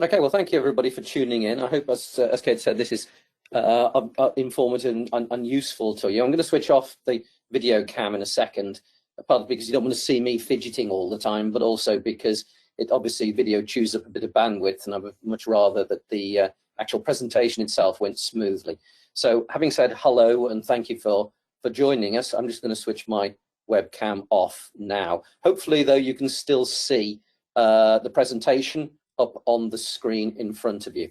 Okay, well, thank you everybody for tuning in. I hope, as Kate said, this is informative and useful to you. I'm going to switch off the video cam in a second, partly because you don't want to see me fidgeting all the time, but also because it obviously video chews up a bit of bandwidth, and I would much rather that the actual presentation itself went smoothly. So, having said hello and thank you for joining us, I'm just going to switch my webcam off now. Hopefully, though, you can still see the presentation up on the screen in front of you.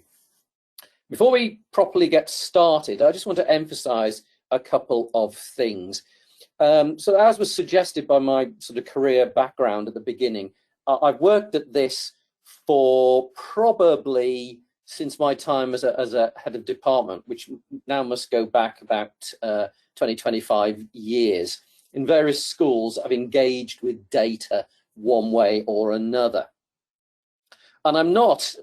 Before we properly get started, I just want to emphasize a couple of things. So as was suggested by my sort of career background at the beginning, I've worked at this for probably since my time as a head of department, which now must go back about 25 years. In various schools, I've engaged with data one way or another. And I'm not,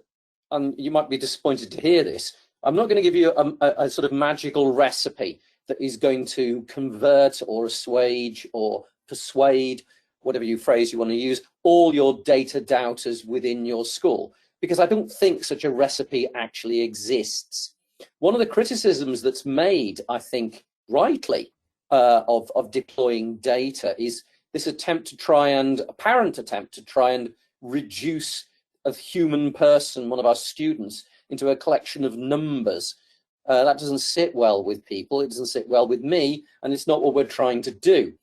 and you might be disappointed to hear this, I'm not going to give you a sort of magical recipe that is going to convert or assuage or persuade, whatever phrase you want to use, all your data doubters within your school, because I don't think such a recipe actually exists. One of the criticisms that's made, I think, rightly, of deploying data is this apparent attempt to try and reduce a human person, one of our students, into a collection of numbers. That doesn't sit well with people, it doesn't sit well with me, and it's not what we're trying to do.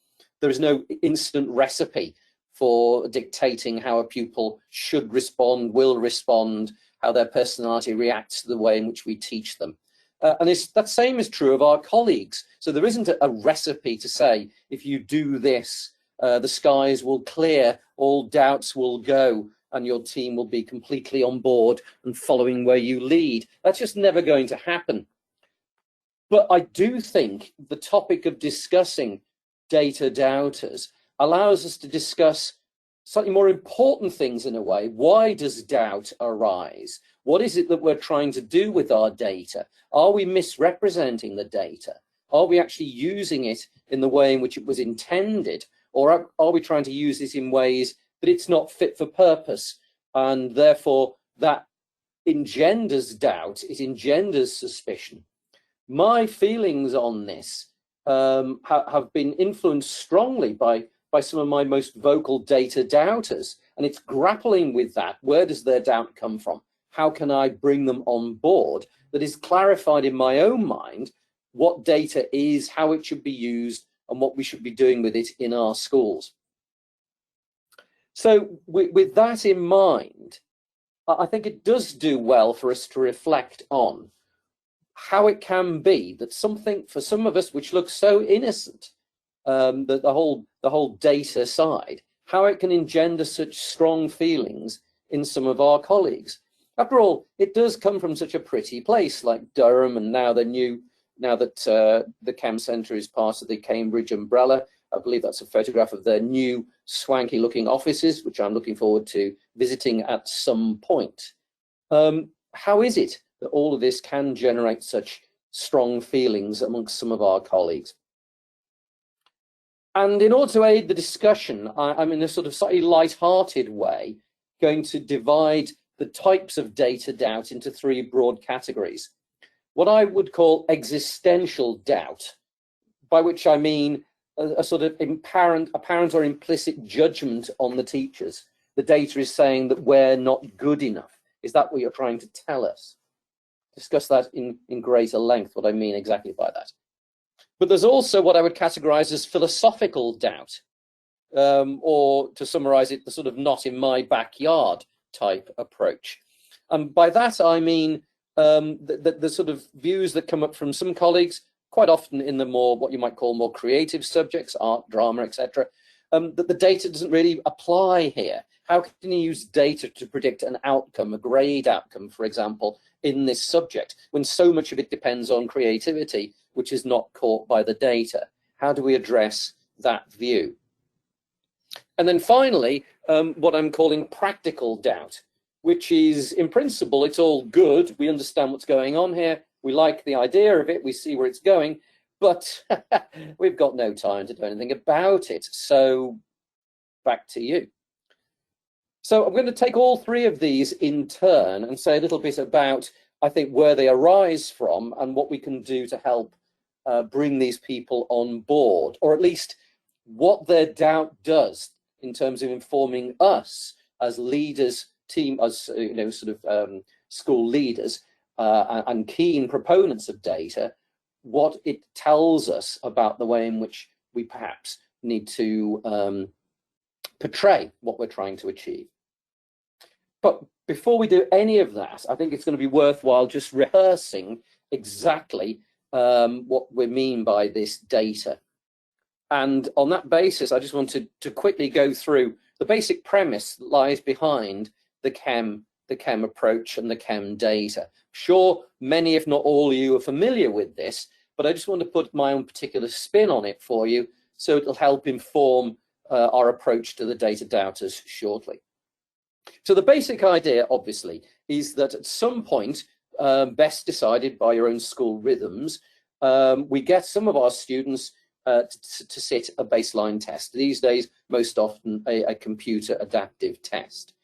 There is no instant recipe for dictating how a pupil should respond, will respond, how their personality reacts to the way in which we teach them. And that same is true of our colleagues. So there isn't a recipe to say, if you do this, the skies will clear, all doubts will go, and your team will be completely on board and following where you lead. That's just never going to happen. But I do think the topic of discussing data doubters allows us to discuss slightly more important things in a way. Why does doubt arise? What is it that we're trying to do with our data? Are we misrepresenting the data? Are we actually using it in the way in which it was intended? Or are we trying to use it in ways that it's not fit for purpose, and therefore that engenders doubt, it engenders suspicion? My feelings on this have been influenced strongly by some of my most vocal data doubters, and it's grappling with that. Where does their doubt come from? How can I bring them on board that is clarified in my own mind what data is, how it should be used, and what we should be doing with it in our schools? So with that in mind, I think it does do well for us to reflect on how it can be that something, for some of us, which looks so innocent, the whole data side, how it can engender such strong feelings in some of our colleagues. After all, it does come from such a pretty place like Durham, and now that the Cam Centre is part of the Cambridge umbrella. I believe that's a photograph of their new swanky looking offices, which I'm looking forward to visiting at some point. How is it that all of this can generate such strong feelings amongst some of our colleagues? And in order to aid the discussion, I'm in a sort of slightly light-hearted way going to divide the types of data doubt into three broad categories. What I would call existential doubt, by which I mean a sort of apparent or implicit judgment on the teachers. The data is saying that we're not good enough. Is that what you're trying to tell us? Discuss that in greater length, what I mean exactly by that. But there's also what I would categorize as philosophical doubt, or to summarize it, the sort of not in my backyard type approach. And by that, I mean the sort of views that come up from some colleagues, quite often in the more, what you might call more creative subjects, art, drama, etc., that the data doesn't really apply here. How can you use data to predict an outcome, a grade outcome, for example, in this subject, when so much of it depends on creativity, which is not caught by the data? How do we address that view? And then finally, what I'm calling practical doubt, which is, in principle, it's all good. We understand what's going on here. We like the idea of it. We see where it's going, but we've got no time to do anything about it. So back to you. So I'm going to take all three of these in turn and say a little bit about, I think, where they arise from and what we can do to help bring these people on board, or at least what their doubt does in terms of informing us as leaders, as school leaders and keen proponents of data, what it tells us about the way in which we perhaps need to portray what we're trying to achieve. But before we do any of that, I think it's going to be worthwhile just rehearsing exactly what we mean by this data. And on that basis, I just wanted to quickly go through the basic premise that lies behind the chem approach and the chem data. Sure, many, if not all of you are familiar with this, but I just want to put my own particular spin on it for you, so it'll help inform our approach to the data doubters shortly. So the basic idea, obviously, is that at some point, best decided by your own school rhythms, we get some of our students to sit a baseline test. These days, most often a computer adaptive test.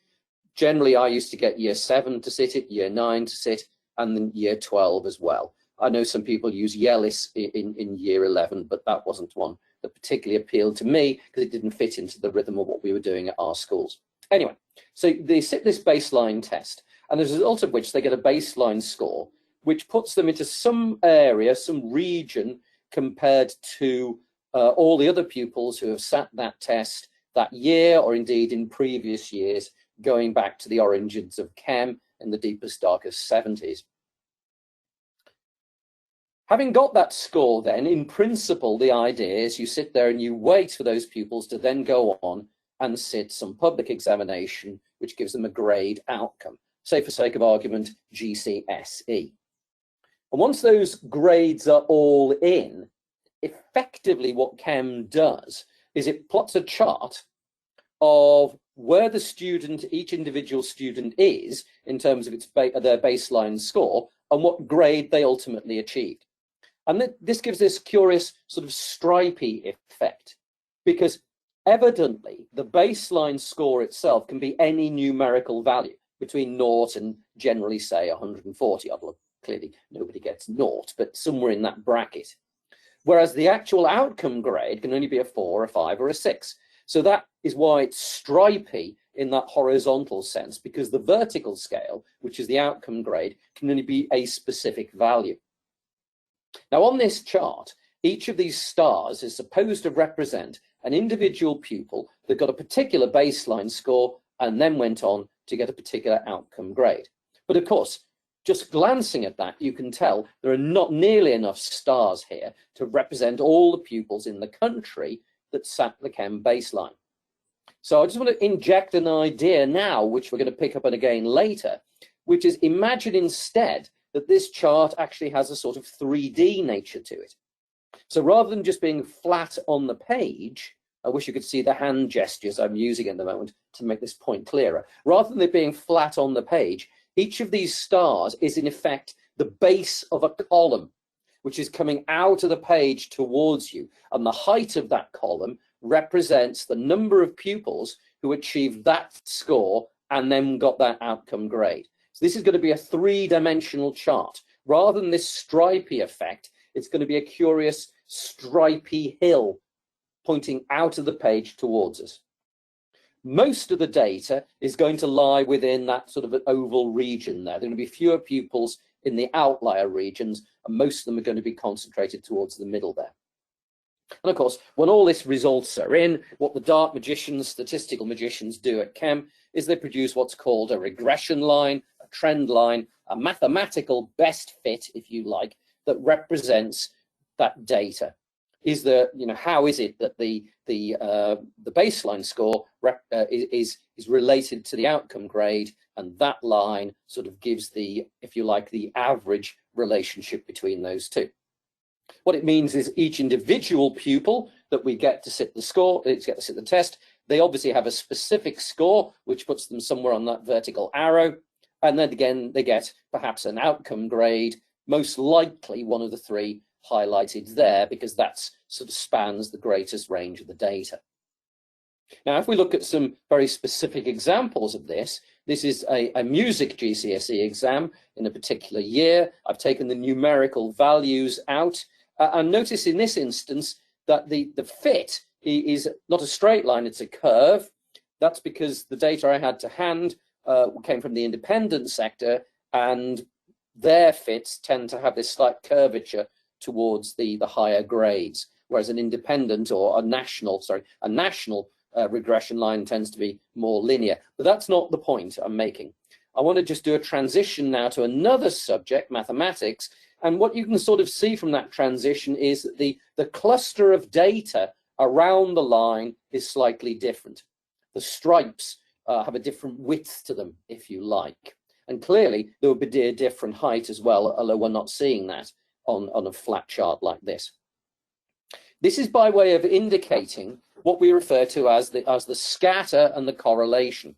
Generally, I used to get year 7 to sit it, year 9 to sit, and then year 12 as well. I know some people use Yellis in year 11, but that wasn't one that particularly appealed to me because it didn't fit into the rhythm of what we were doing at our schools. Anyway, so they sit this baseline test, and as a result of which they get a baseline score, which puts them into some area, some region, compared to all the other pupils who have sat that test that year, or indeed in previous years, going back to the origins of chem in the deepest, darkest 70s. Having got that score then, in principle, the idea is you sit there and you wait for those pupils to then go on and sit some public examination, which gives them a grade outcome, say for sake of argument, GCSE. And once those grades are all in, effectively what chem does is it plots a chart of where the student, each individual student is in terms of their baseline score and what grade they ultimately achieved. And this gives this curious sort of stripy effect, because evidently the baseline score itself can be any numerical value between 0 and generally say 140, although clearly nobody gets 0, but somewhere in that bracket. Whereas the actual outcome grade can only be a 4, a 5, or a 6. So that is why it's stripy in that horizontal sense, because the vertical scale, which is the outcome grade, can only be a specific value. Now on this chart, each of these stars is supposed to represent an individual pupil that got a particular baseline score and then went on to get a particular outcome grade. But of course, just glancing at that, you can tell there are not nearly enough stars here to represent all the pupils in the country that sat the chem baseline. So I just want to inject an idea now, which we're going to pick up on again later, which is imagine instead that this chart actually has a sort of 3D nature to it. So rather than just being flat on the page, I wish you could see the hand gestures I'm using at the moment to make this point clearer. Rather than it being flat on the page, each of these stars is in effect the base of a column, which is coming out of the page towards you. And the height of that column represents the number of pupils who achieved that score and then got that outcome grade. So this is going to be a 3-dimensional chart. Rather than this stripy effect, it's going to be a curious stripy hill pointing out of the page towards us. Most of the data is going to lie within that sort of an oval region there. There are going to be fewer pupils in the outlier regions, and most of them are going to be concentrated towards the middle there. And of course, when all this results are in, what the dark magicians, statistical magicians do at chem is they produce what's called a regression line, a trend line, a mathematical best fit, if you like, that represents that data. Is there, how is it that the baseline score is related to the outcome grade, and that line sort of gives the, if you like, the average relationship between those two. What it means is each individual pupil that we get to sit the test, they obviously have a specific score which puts them somewhere on that vertical arrow, and then again they get perhaps an outcome grade, most likely one of the 3 highlighted there, because that's sort of spans the greatest range of the data. Now, if we look at some very specific examples of this, this is a music GCSE exam in a particular year. I've taken the numerical values out, and notice in this instance that the fit is not a straight line, it's a curve. That's because the data I had to hand came from the independent sector, and their fits tend to have this slight curvature towards the higher grades, whereas an independent or a national regression line tends to be more linear. But that's not the point I'm making. I want to just do a transition now to another subject, mathematics, and what you can sort of see from that transition is that the cluster of data around the line is slightly different. The stripes have a different width to them, if you like. And clearly, there would be a different height as well, although we're not seeing that on a flat chart like this. This is by way of indicating what we refer to as the scatter and the correlation.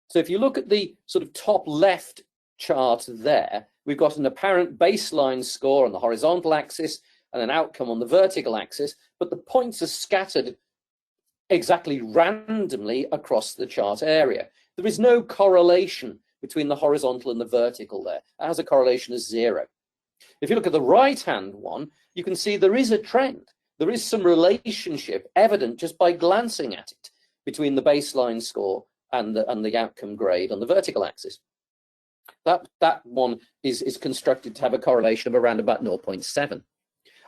So if you look at the sort of top left chart there, we've got an apparent baseline score on the horizontal axis and an outcome on the vertical axis, but the points are scattered exactly randomly across the chart area. There is no correlation between the horizontal and the vertical there. It has a correlation of 0. If you look at the right-hand one, you can see there is a trend. There is some relationship evident just by glancing at it between the baseline score and the outcome grade on the vertical axis. That one is constructed to have a correlation of around about 0.7.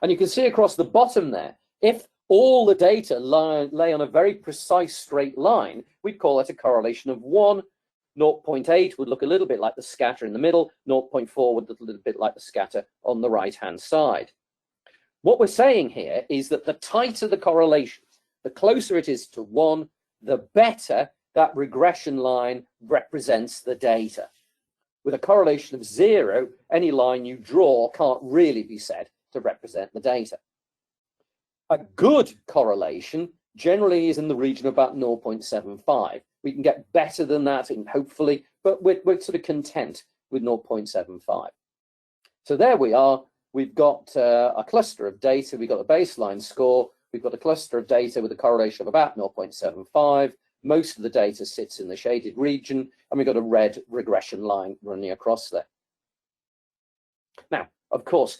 And you can see across the bottom there, if all the data lay on a very precise straight line, we'd call it a correlation of 1. 0.8 would look a little bit like the scatter in the middle. 0.4 would look a little bit like the scatter on the right-hand side. What we're saying here is that the tighter the correlation, the closer it is to 1, the better that regression line represents the data. With a correlation of 0, any line you draw can't really be said to represent the data. A good correlation generally is in the region of about 0.75. We can get better than that, and hopefully, but we're sort of content with 0.75. So there we are. We've got a cluster of data. We've got a baseline score. We've got a cluster of data with a correlation of about 0.75. Most of the data sits in the shaded region, and we've got a red regression line running across there. Now, of course,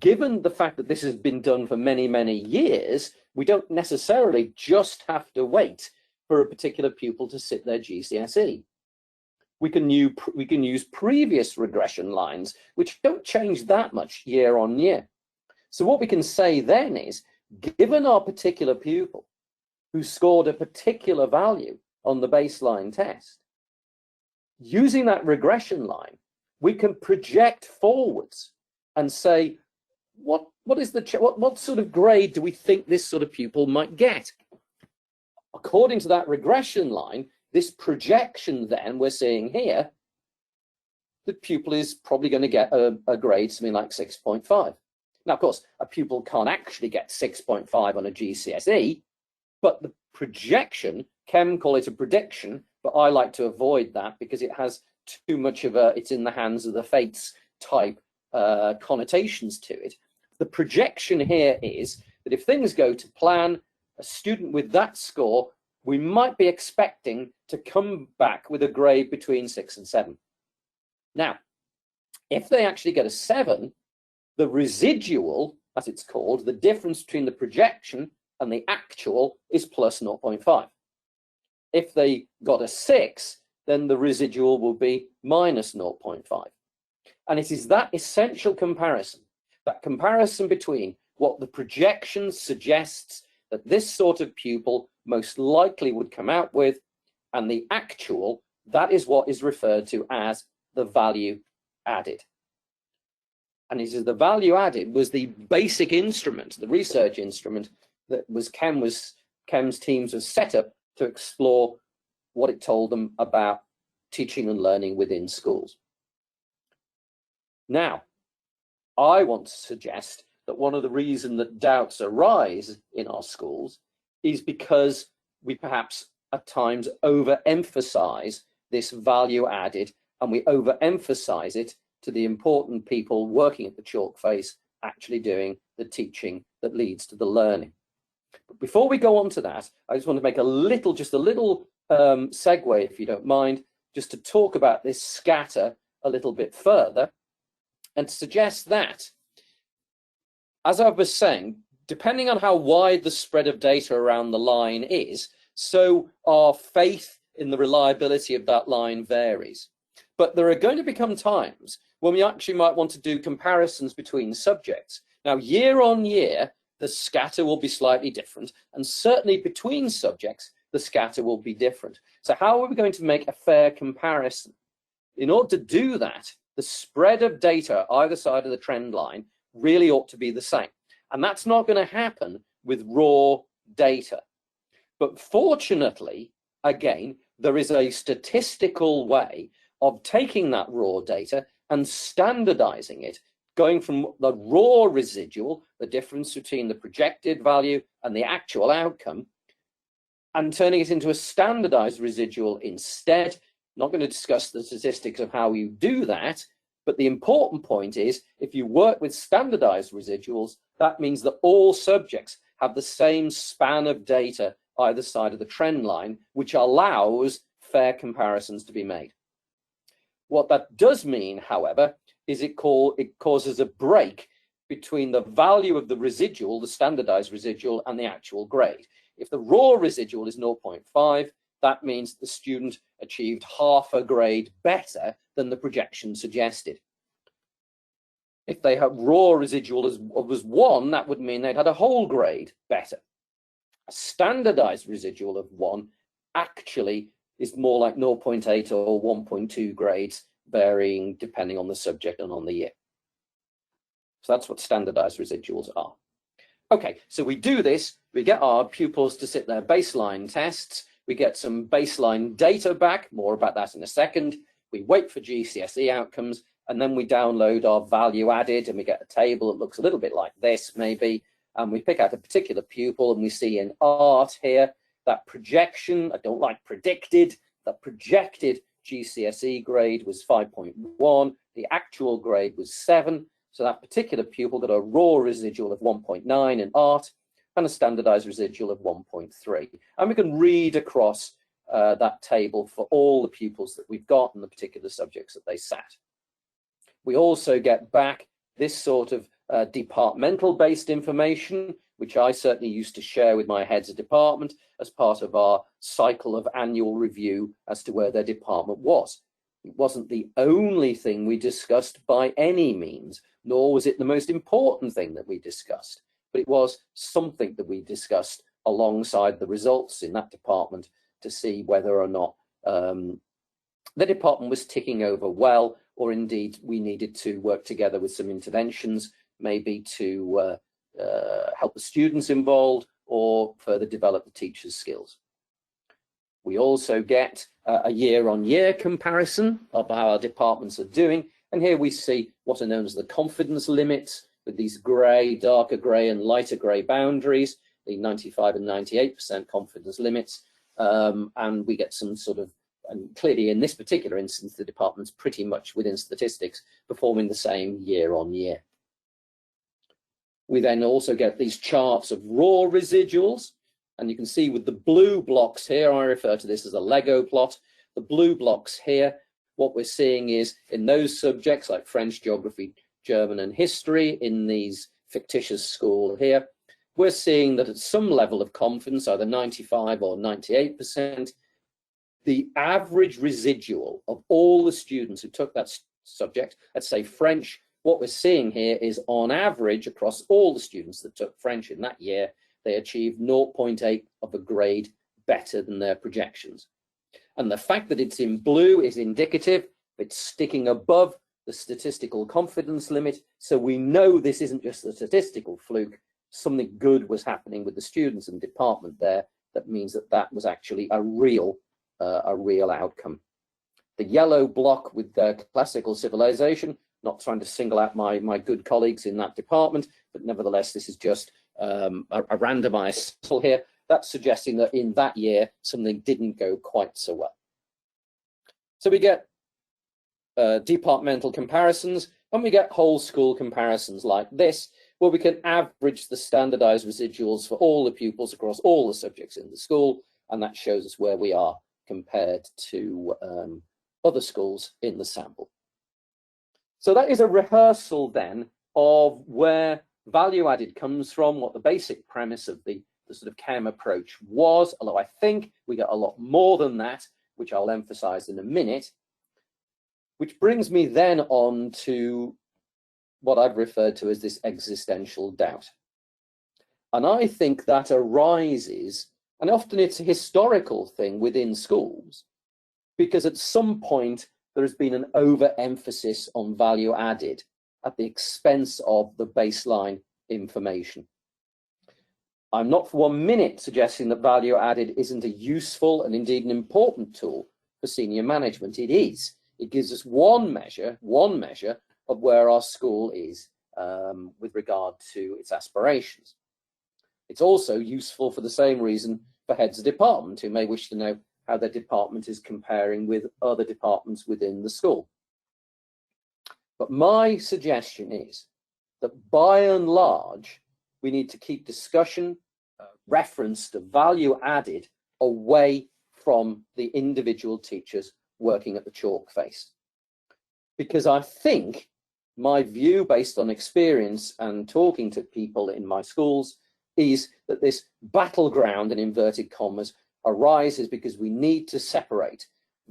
given the fact that this has been done for many, many years, we don't necessarily just have to wait for a particular pupil to sit their GCSE. We can use previous regression lines, which don't change that much year on year. So what we can say then is, given our particular pupil who scored a particular value on the baseline test, using that regression line, we can project forwards and say, what sort of grade do we think this sort of pupil might get? According to that regression line, this projection then we're seeing here, the pupil is probably going to get a grade something like 6.5. Now, of course, a pupil can't actually get 6.5 on a GCSE, but the projection can call it a prediction, but I like to avoid that because it has too much of a it's in the hands of the fates type connotations to it. The projection here is that if things go to plan, a student with that score, we might be expecting to come back with a grade between 6 and 7. Now, if they actually get a 7, the residual, as it's called, the difference between the projection and the actual is plus 0.5. If they got a 6, then the residual will be minus 0.5. And it is that essential comparison, that comparison between what the projection suggests that this sort of pupil most likely would come out with and the actual, that is what is referred to as the value added. And it is the value added was the basic instrument, the research instrument that was Chem's teams was set up to explore what it told them about teaching and learning within schools. Now, I want to suggest that one of the reasons that doubts arise in our schools is because we perhaps at times overemphasize this value added, and we overemphasize it to the important people working at the chalk face actually doing the teaching that leads to the learning. But before we go on to that, I just want to make just a little segue, if you don't mind, just to talk about this scatter a little bit further and suggest that, as I was saying, depending on how wide the spread of data around the line is, so our faith in the reliability of that line varies. But there are going to become times when we actually might want to do comparisons between subjects. Now, year on year, the scatter will be slightly different, and certainly between subjects, the scatter will be different. So how are we going to make a fair comparison? In order to do that, the spread of data either side of the trend line really ought to be the same. And that's not going to happen with raw data. But fortunately, again, there is a statistical way of taking that raw data and standardizing it, going from the raw residual, the difference between the projected value and the actual outcome, and turning it into a standardized residual instead. Not going to discuss the statistics of how you do that, but the important point is, if you work with standardized residuals, that means that all subjects have the same span of data either side of the trend line, which allows fair comparisons to be made. What that does mean, however, is it causes a break between the value of the residual, the standardized residual, and the actual grade. If the raw residual is 0.5, that means the student achieved half a grade better than the projection suggested. If they have raw residual was 1, that would mean they'd had a whole grade better. A standardized residual of 1 actually is more like 0.8 or 1.2 grades, varying depending on the subject and on the year. So that's what standardized residuals are. Okay, so we do this, we get our pupils to sit their baseline tests, we get some baseline data back, more about that in a second, we wait for GCSE outcomes, and then we download our value added, and we get a table that looks a little bit like this maybe, and we pick out a particular pupil, and we see in art here, that projection, I don't like predicted, that projected GCSE grade was 5.1, the actual grade was 7, so that particular pupil got a raw residual of 1.9 in art and a standardized residual of 1.3. And we can read across that table for all the pupils that we've got and the particular subjects that they sat. We also get back this sort of departmental-based information, which I certainly used to share with my heads of department as part of our cycle of annual review as to where their department was. It wasn't the only thing we discussed by any means, nor was it the most important thing that we discussed, but it was something that we discussed alongside the results in that department to see whether or not the department was ticking over well, or indeed we needed to work together with some interventions, maybe to help the students involved or further develop the teachers' skills. We also get a year-on-year comparison of how our departments are doing, and here we see what are known as the confidence limits with these grey, darker grey and lighter grey boundaries, the 95 and 98% confidence limits, and we get some sort of, and clearly in this particular instance, the department's pretty much within statistics performing the same year on year. We then also get these charts of raw residuals, and you can see with the blue blocks here, I refer to this as a Lego plot, the blue blocks here, what we're seeing is in those subjects like French, geography, German and history in these fictitious school here, we're seeing that at some level of confidence, either 95 or 98%, the average residual of all the students who took that subject, let's say French, what we're seeing here is on average across all the students that took French in that year, they achieved 0.8 of a grade better than their projections. And the fact that it's in blue is indicative, it's sticking above the statistical confidence limit, so we know this isn't just a statistical fluke, something good was happening with the students and department there, that means that that was actually a real outcome. The yellow block with the classical civilization, not trying to single out my good colleagues in that department, but nevertheless, this is just a randomized sample here. That's suggesting that in that year, something didn't go quite so well. So we get departmental comparisons, and we get whole school comparisons like this, Well, we can average the standardized residuals for all the pupils across all the subjects in the school, and that shows us where we are compared to other schools in the sample. So that is a rehearsal then of where value added comes from, what the basic premise of the sort of CHEM approach was, although I think we get a lot more than that, which I'll emphasize in a minute, which brings me then on to what I've referred to as this existential doubt. And I think that arises, and often it's a historical thing within schools, because at some point there has been an overemphasis on value added at the expense of the baseline information. I'm not for 1 minute suggesting that value added isn't a useful and indeed an important tool for senior management. It is. It gives us one measure of where our school is with regard to its aspirations. It's also useful for the same reason for heads of department who may wish to know how their department is comparing with other departments within the school. But my suggestion is that by and large, we need to keep discussion, reference to value added away from the individual teachers working at the chalk face. Because I think my view based on experience and talking to people in my schools is that this battleground, in inverted commas, arises because we need to separate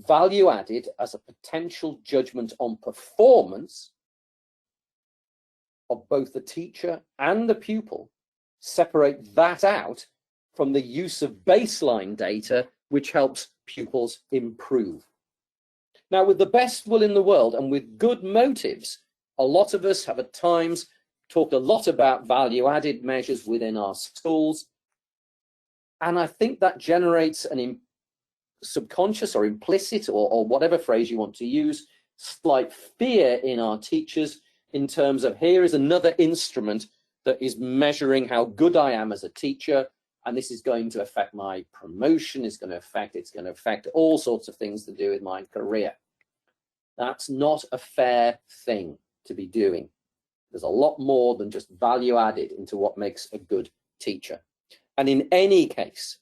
value added as a potential judgment on performance of both the teacher and the pupil, separate that out from the use of baseline data, which helps pupils improve. Now, with the best will in the world and with good motives, a lot of us have at times talked a lot about value added measures within our schools. And I think that generates an subconscious or implicit or whatever phrase you want to use, slight fear in our teachers in terms of here is another instrument that is measuring how good I am as a teacher, and this is going to affect my promotion, it's going to affect all sorts of things to do with my career. That's not a fair thing to be doing. There's a lot more than just value added into what makes a good teacher. And in any case,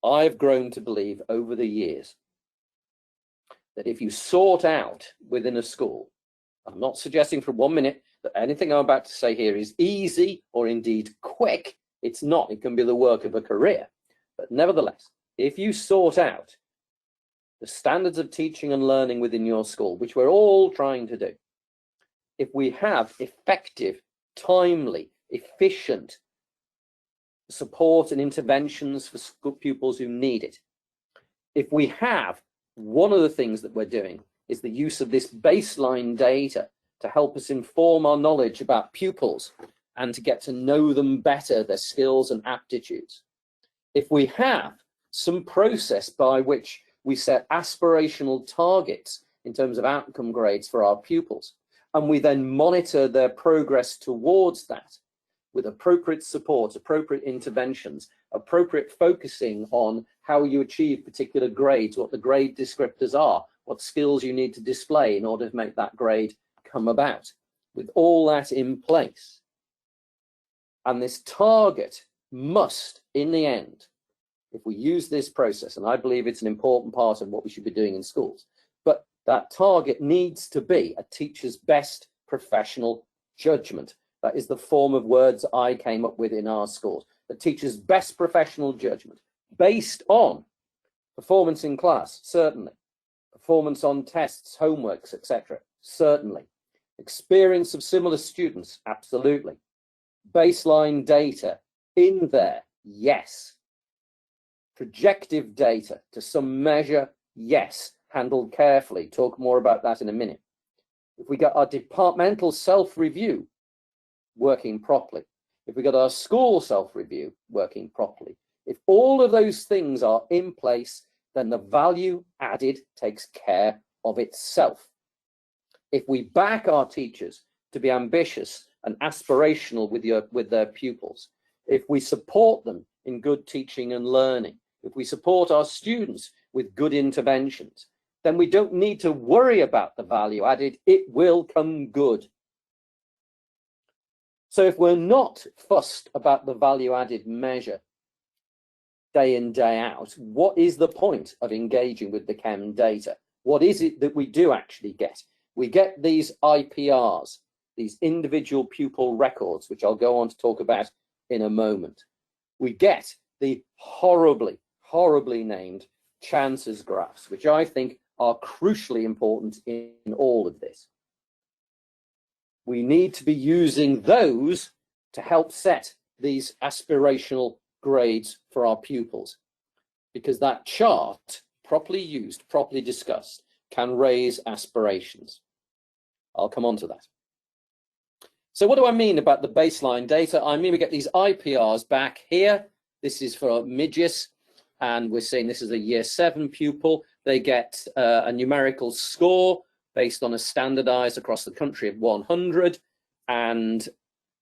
I've grown to believe over the years that if you sort out within a school, I'm not suggesting for 1 minute that anything I'm about to say here is easy or indeed quick. It's not. It can be the work of a career. But nevertheless, if you sort out the standards of teaching and learning within your school, which we're all trying to do, if we have effective, timely, efficient support and interventions for school pupils who need it, if we have, one of the things that we're doing is the use of this baseline data to help us inform our knowledge about pupils and to get to know them better, their skills and aptitudes. If we have some process by which we set aspirational targets in terms of outcome grades for our pupils, and we then monitor their progress towards that with appropriate support, appropriate interventions, appropriate focusing on how you achieve particular grades, what the grade descriptors are, what skills you need to display in order to make that grade come about. With all that in place, and this target must, in the end, if we use this process, and I believe it's an important part of what we should be doing in schools, but that target needs to be a teacher's best professional judgment. That is the form of words I came up with in our schools. The teacher's best professional judgment based on performance in class, certainly. Performance on tests, homeworks, etc., certainly. Experience of similar students, absolutely. Baseline data in there, yes. Projective data to some measure, yes. Handled carefully. Talk more about that in a minute. If we got our departmental self-review working properly, if we got our school self-review working properly, if all of those things are in place, then the value added takes care of itself. If we back our teachers to be ambitious and aspirational with their pupils, if we support them in good teaching and learning, if we support our students with good interventions, then we don't need to worry about the value added. It will come good. So if we're not fussed about the value added measure day in, day out, what is the point of engaging with the chem data? What is it that we do actually get? We get these IPRs, these individual pupil records, which I'll go on to talk about in a moment. We get the horribly, horribly named chances graphs, which I think are crucially important in all of this. We need to be using those to help set these aspirational grades for our pupils, because that chart, properly used, properly discussed, can raise aspirations. I'll come on to that. So what do I mean about the baseline data? I mean we get these IPRs back here. This is for midges, and we're saying this is a year 7 pupil. They get a numerical score based on a standardized across the country of 100, and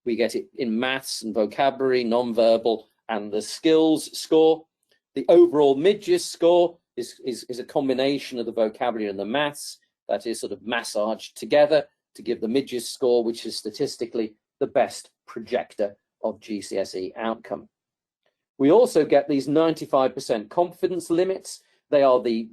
we get it in maths and vocabulary, non-verbal, and the skills score. The overall midges score is a combination of the vocabulary and the maths that is sort of massaged together to give the midges score, which is statistically the best projector of GCSE outcome. We also get these 95% confidence limits. They are the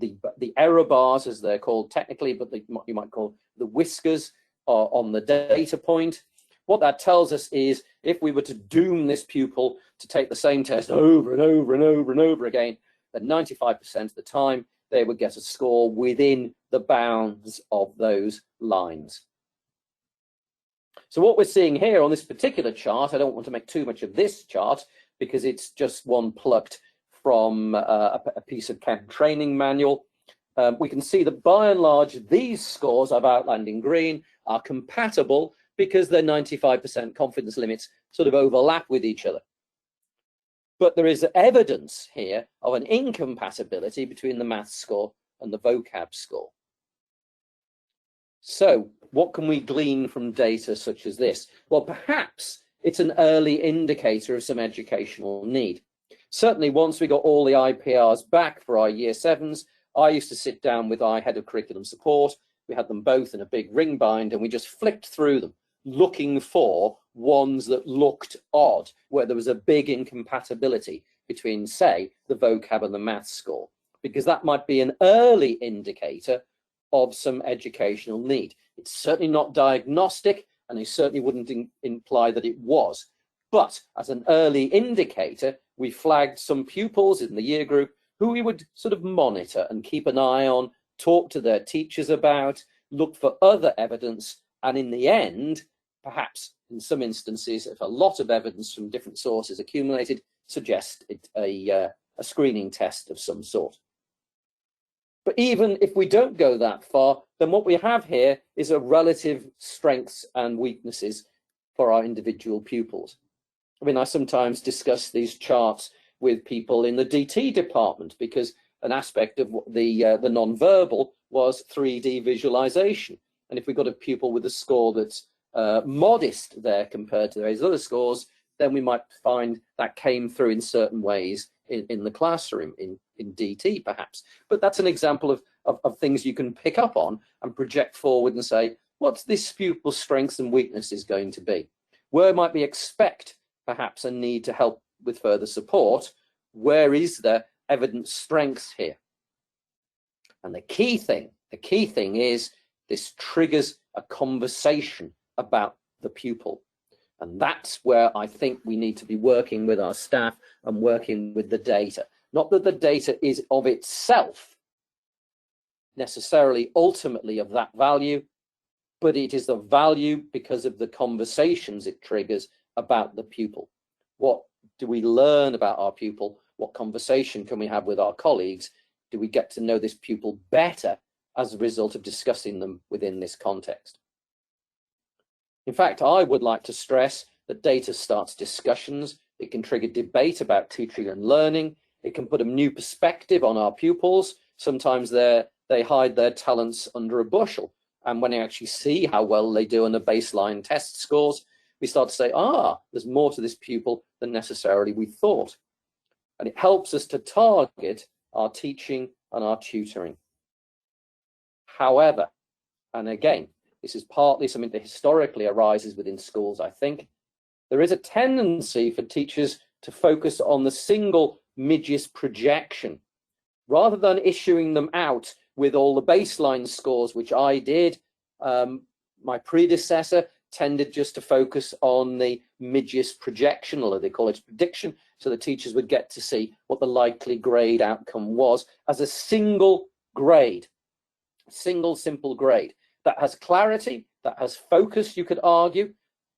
error bars, as they're called technically, but you might call the whiskers on the data point. What that tells us is if we were to doom this pupil to take the same test over and over and over and over again, then 95% of the time they would get a score within the bounds of those lines. So what we're seeing here on this particular chart, I don't want to make too much of this chart because it's just one plucked from a piece of chem training manual. We can see that by and large, these scores I've outlined in green are compatible because their 95% confidence limits sort of overlap with each other. But there is evidence here of an incompatibility between the maths score and the vocab score. So what can we glean from data such as this? Well, perhaps it's an early indicator of some educational need. Certainly once we got all the IPRs back for our year 7s, I used to sit down with our head of curriculum support. We had them both in a big ring bind and we just flicked through them, looking for ones that looked odd, where there was a big incompatibility between, say, the vocab and the maths score, because that might be an early indicator of some educational need. It's certainly not diagnostic, and it certainly wouldn't imply that it was. But as an early indicator, we flagged some pupils in the year group who we would sort of monitor and keep an eye on, talk to their teachers about, look for other evidence, and in the end, perhaps in some instances, if a lot of evidence from different sources accumulated, suggest it a screening test of some sort. But even if we don't go that far, then what we have here is a relative strengths and weaknesses for our individual pupils. I mean, I sometimes discuss these charts with people in the DT department because an aspect of the non-verbal was 3D visualization. And if we've got a pupil with a score that's modest there compared to those other scores, then we might find that came through in certain ways in the classroom, in DT perhaps. But that's an example of things you can pick up on and project forward and say, what's this pupil's strengths and weaknesses going to be? Where might we expect perhaps a need to help with further support? Where is there evident strength here? And the key thing is this triggers a conversation about the pupil. And that's where I think we need to be working with our staff and working with the data. Not that the data is of itself necessarily ultimately of that value, but it is the value because of the conversations it triggers about the pupil. What do we learn about our pupil? What conversation can we have with our colleagues? Do we get to know this pupil better as a result of discussing them within this context? In fact, I would like to stress that data starts discussions. It can trigger debate about teaching and learning. It can put a new perspective on our pupils. Sometimes they hide their talents under a bushel. And when I actually see how well they do on the baseline test scores, we start to say, there's more to this pupil than necessarily we thought. And it helps us to target our teaching and our tutoring. However, and again, this is partly something that historically arises within schools, I think, there is a tendency for teachers to focus on the single midges projection, rather than issuing them out with all the baseline scores, which I did. My predecessor tended just to focus on the midges projection, or they call it prediction, so the teachers would get to see what the likely grade outcome was as a single grade, single simple grade that has clarity, that has focus, you could argue.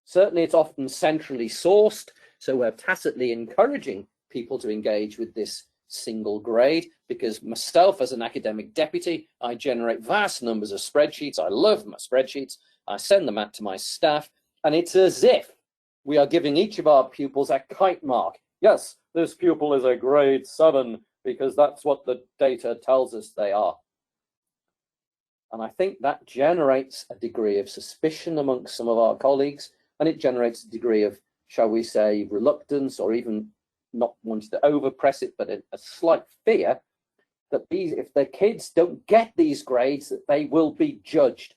Certainly it's often centrally sourced, so we're tacitly encouraging people to engage with this single grade, because myself as an academic deputy, I generate vast numbers of spreadsheets. I love my spreadsheets. I send them out to my staff, and it's as if we are giving each of our pupils a kite mark. Yes, this pupil is a grade 7 because that's what the data tells us they are. And I think that generates a degree of suspicion amongst some of our colleagues, and it generates a degree of, shall we say, reluctance, or even not wanting to overpress it, but a slight fear that if their kids don't get these grades, that they will be judged.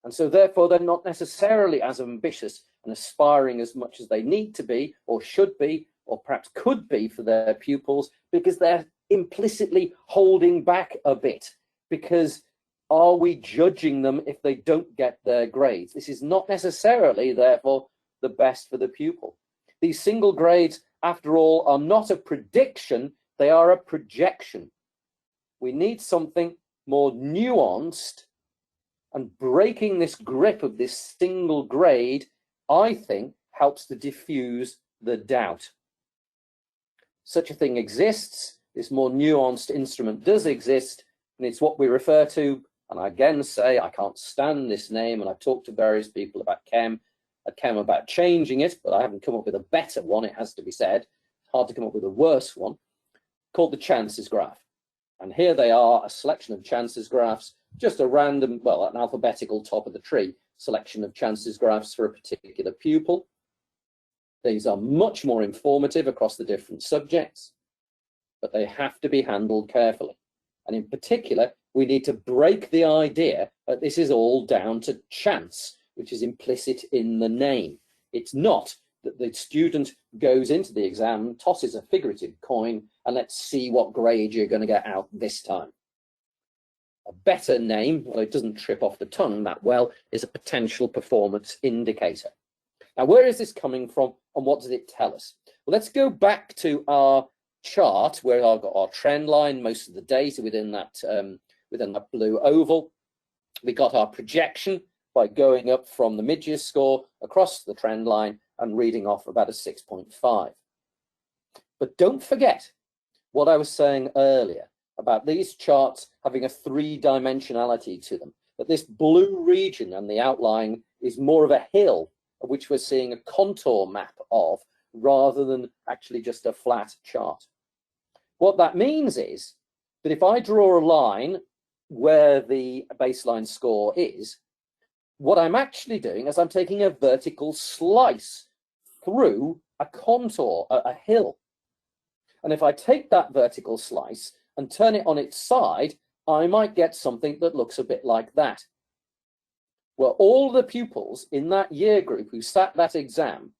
And so therefore they're not necessarily as ambitious and aspiring as much as they need to be, or should be, or perhaps could be for their pupils, because they're implicitly holding back a bit. Because are we judging them if they don't get their grades? This is not necessarily, therefore, the best for the pupil. These single grades, after all, are not a prediction, they are a projection. We need something more nuanced, and breaking this grip of this single grade, I think, helps to diffuse the doubt. Such a thing exists, this more nuanced instrument does exist, and it's what we refer to, and I again say I can't stand this name, and I've talked to various people about chem, about changing it, but I haven't come up with a better one, it has to be said. It's hard to come up with a worse one, called the chances graph. And here they are, a selection of chances graphs, just a random, well, an alphabetical top of the tree selection of chances graphs for a particular pupil. These are much more informative across the different subjects, but they have to be handled carefully. And in particular, we need to break the idea that this is all down to chance, which is implicit in the name. It's not that the student goes into the exam, tosses a figurative coin, and let's see what grade you're going to get out this time. A better name, well, it doesn't trip off the tongue that well, is a potential performance indicator. Now, where is this coming from, and what does it tell us? Well, let's go back to our chart where I've got our trend line, most of the data within that blue oval. We got our projection by going up from the mid-year score across the trend line and reading off about a 6.5. But don't forget what I was saying earlier about these charts having a three-dimensionality to them, that this blue region and the outline is more of a hill, of which we're seeing a contour map of, rather than actually just a flat chart. What that means is that if I draw a line where the baseline score is, what I'm actually doing is I'm taking a vertical slice through a contour, a hill. And if I take that vertical slice and turn it on its side, I might get something that looks a bit like that. Well, all the pupils in that year group who sat that exam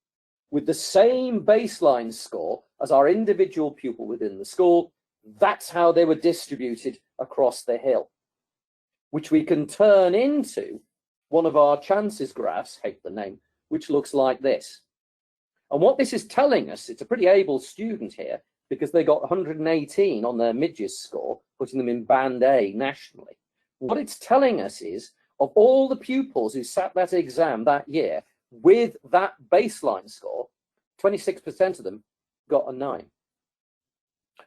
with the same baseline score as our individual pupil within the school, that's how they were distributed across the hill, which we can turn into one of our chances graphs, hate the name, which looks like this. And what this is telling us, it's a pretty able student here, because they got 118 on their mid-year score, putting them in band A nationally. What it's telling us is, of all the pupils who sat that exam that year with that baseline score, 26% of them got a 9.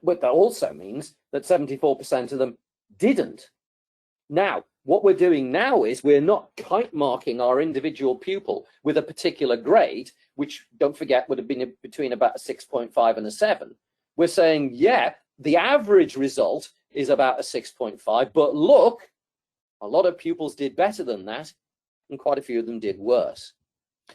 But that also means that 74% of them didn't. Now, what we're doing now is we're not kite marking our individual pupil with a particular grade, which, don't forget, would have been between about a 6.5 and a 7. We're saying, yeah, the average result is about a 6.5, but look, a lot of pupils did better than that, and quite a few of them did worse.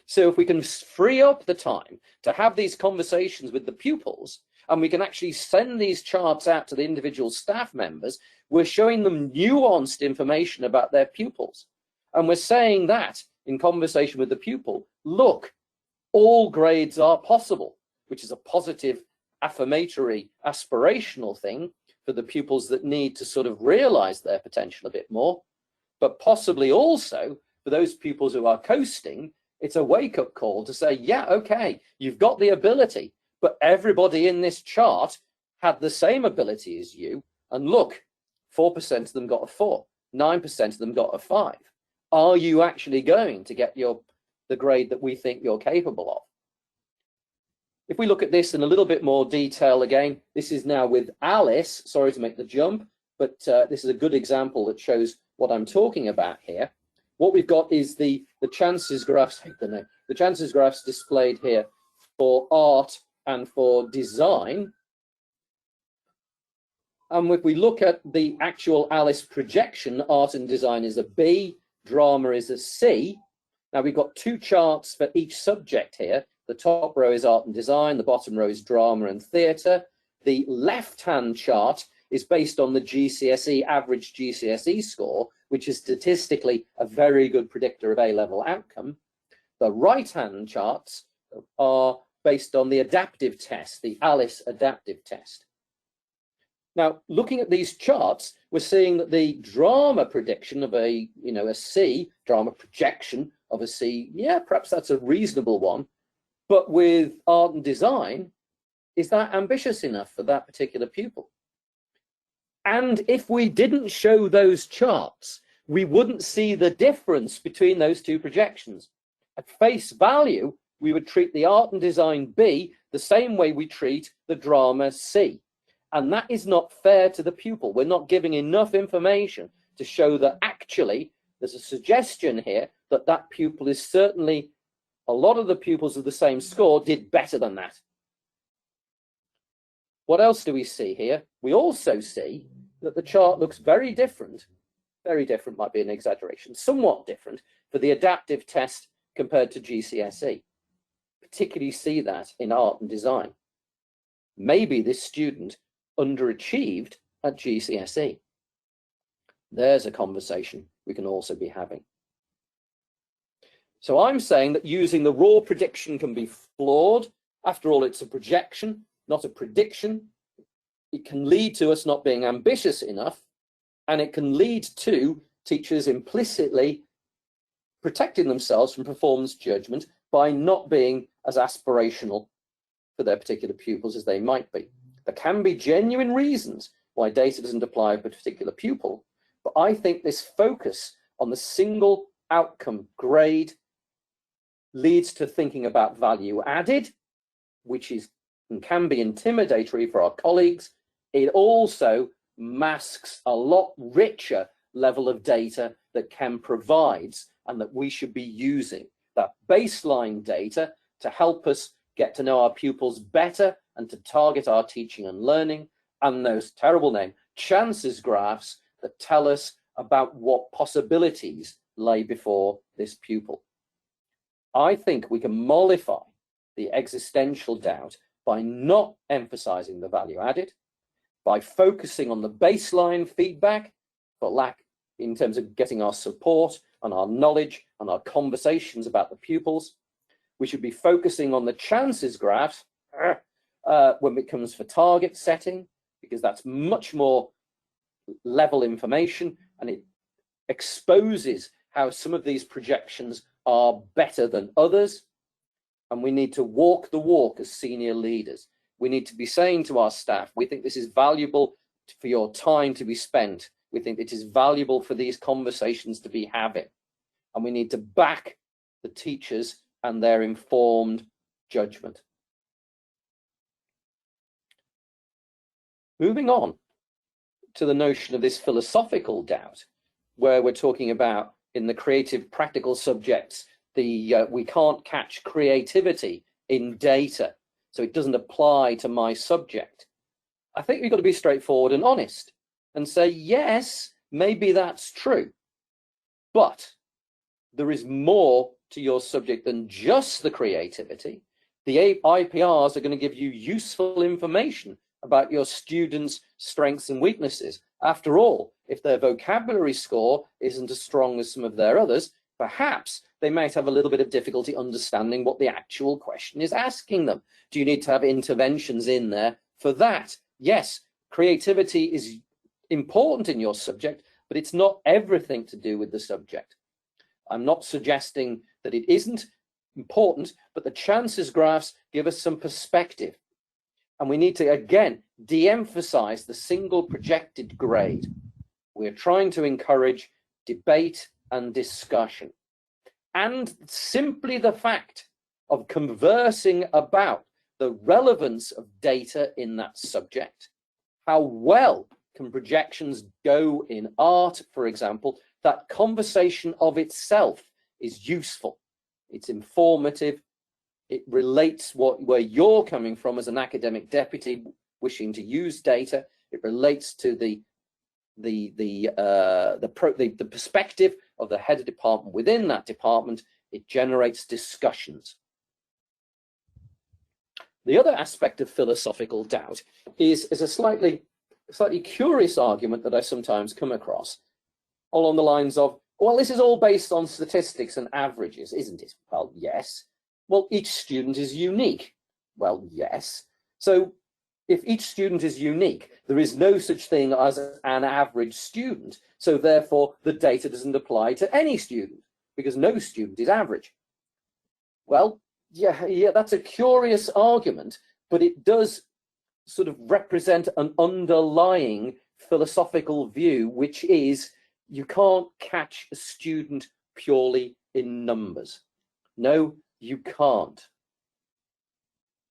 So if we can free up the time to have these conversations with the pupils, and we can actually send these charts out to the individual staff members, we're showing them nuanced information about their pupils. And we're saying that in conversation with the pupil, look, all grades are possible, which is a positive, affirmatory, aspirational thing for the pupils that need to sort of realize their potential a bit more. But possibly also for those pupils who are coasting, it's a wake-up call to say, yeah, okay, you've got the ability, but everybody in this chart had the same ability as you. And look, 4% of them got a 4, 9% of them got a 5. Are you actually going to get the grade that we think you're capable of? If we look at this in a little bit more detail again, this is now with Alice. Sorry to make the jump, but this is a good example that shows what I'm talking about here. What we've got is the chances graphs, the chances graphs displayed here for art and for design. And if we look at the actual Alice projection, art and design is a B, drama is a C. Now we've got two charts for each subject here. The top row is art and design, the bottom row is drama and theatre. The left-hand chart is based on the GCSE, average GCSE score, which is statistically a very good predictor of A-level outcome. The right-hand charts are based on the adaptive test, the Alice adaptive test. Now, looking at these charts, we're seeing that the drama prediction of a C, drama projection of a C, yeah, perhaps that's a reasonable one. But with art and design, is that ambitious enough for that particular pupil? And if we didn't show those charts, we wouldn't see the difference between those two projections. At face value, we would treat the art and design B the same way we treat the drama C. And that is not fair to the pupil. We're not giving enough information to show that actually there's a suggestion here that that pupil is certainly, a lot of the pupils of the same score did better than that. What else do we see here? We also see that the chart looks very different might be an exaggeration, somewhat different for the adaptive test compared to GCSE. Particularly see that in art and design. Maybe this student underachieved at GCSE. There's a conversation we can also be having. So I'm saying that using the raw prediction can be flawed. After all, it's a projection, not a prediction. It can lead to us not being ambitious enough, and it can lead to teachers implicitly protecting themselves from performance judgment by not being as aspirational for their particular pupils as they might be. There can be genuine reasons why data doesn't apply to a particular pupil, but I think this focus on the single outcome grade leads to thinking about value added, which is and can be intimidatory for our colleagues. It also masks a lot richer level of data that Chem provides and that we should be using. That baseline data to help us get to know our pupils better and to target our teaching and learning, and those terrible name chances graphs that tell us about what possibilities lay before this pupil. I think we can mollify the existential doubt by not emphasizing the value added, by focusing on the baseline feedback for lack in terms of getting our support and our knowledge and our conversations about the pupils. We should be focusing on the chances graphs when it comes for target setting, because that's much more level information and it exposes how some of these projections are better than others. And we need to walk the walk as senior leaders. We need to be saying to our staff, we think this is valuable for your time to be spent. We think it is valuable for these conversations to be having. And we need to back the teachers and their informed judgment. Moving on to the notion of this philosophical doubt, where we're talking about in the creative practical subjects, we can't catch creativity in data, so it doesn't apply to my subject. I think we've got to be straightforward and honest and say, yes, maybe that's true, but there is more to your subject than just the creativity. The IPRs are going to give you useful information about your students' strengths and weaknesses. After all, if their vocabulary score isn't as strong as some of their others, perhaps they might have a little bit of difficulty understanding what the actual question is asking them. Do you need to have interventions in there for that? Yes, creativity is important in your subject, but it's not everything to do with the subject. I'm not suggesting that it isn't important, but the chances graphs give us some perspective. And we need to, again, de-emphasize the single projected grade. We're trying to encourage debate and discussion. And simply the fact of conversing about the relevance of data in that subject, how well can projections go in art, for example, that conversation of itself is useful. It's informative. It relates where you're coming from as an academic deputy wishing to use data. It relates to the perspective of the head of department within that department. It generates discussions. The other aspect of philosophical doubt is a slightly curious argument that I sometimes come across along the lines of, well, this is all based on statistics and averages, isn't it? Well, yes. Well, each student is unique. Well, yes. So if each student is unique, there is no such thing as an average student. So therefore, the data doesn't apply to any student because no student is average. Well, yeah, that's a curious argument, but it does sort of represent an underlying philosophical view, which is you can't catch a student purely in numbers. No, you can't.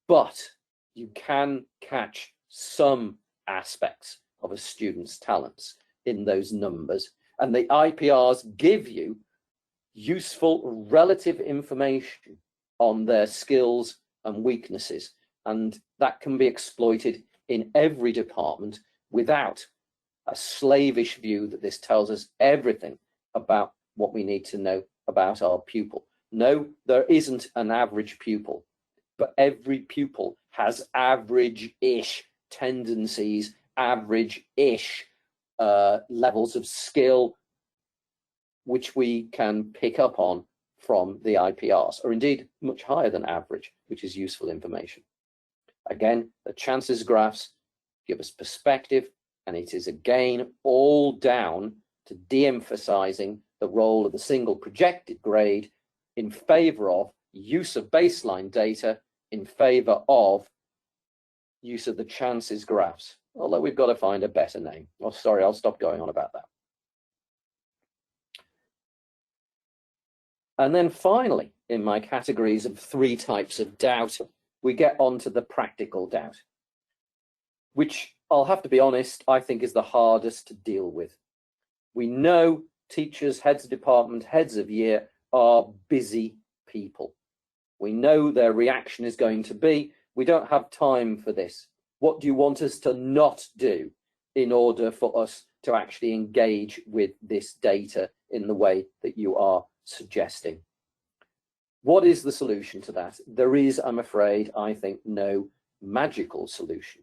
But you can catch some aspects of a student's talents in those numbers. And the IPRs give you useful relative information on their skills and weaknesses. And that can be exploited in every department without a slavish view that this tells us everything about what we need to know about our pupil. No, there isn't an average pupil, but every pupil has average-ish tendencies, average-ish levels of skill, which we can pick up on from the IPRs, or indeed much higher than average, which is useful information. Again, the chances graphs give us perspective, and it is again all down to de-emphasizing the role of the single projected grade in favor of use of baseline data, in favor of use of the chances graphs, although we've got to find a better name. Oh, sorry, I'll stop going on about that. And then finally, in my categories of 3 types of doubt, we get onto the practical doubt, which I'll have to be honest, I think is the hardest to deal with. We know teachers, heads of department, heads of year are busy people. We know their reaction is going to be, we don't have time for this. What do you want us to not do in order for us to actually engage with this data in the way that you are suggesting? What is the solution to that? There is, I'm afraid, I think, no magical solution.